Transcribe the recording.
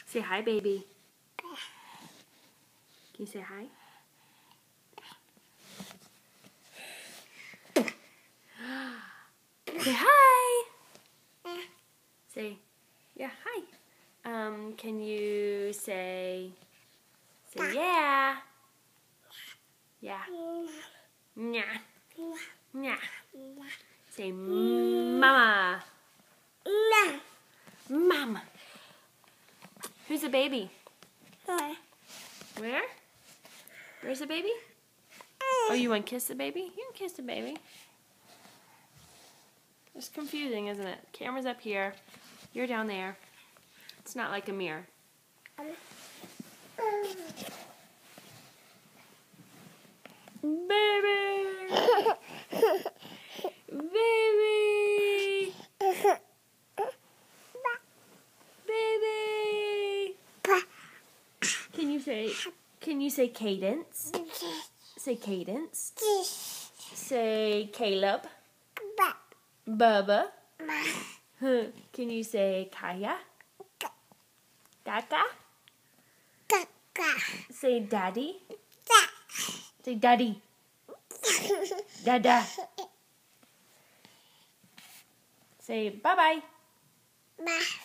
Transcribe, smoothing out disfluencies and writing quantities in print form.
Say hi, baby. Can you say hi? Say hi. Say, yeah, hi. Can you say yeah? Yeah. Nya. Nya. Say mama. Mama. Who's the baby? Where? Where's the baby? Oh, you want to kiss the baby? You can kiss the baby. It's confusing, isn't it? Camera's up here. You're down there. It's not like a mirror. Baby! Baby! Baby! Can you say Cadence? Say Cadence. Say Caleb. Bubba. Can you say Kaya? Kaka? Say Daddy. Say Daddy. Dada. Say bye-bye. Bye.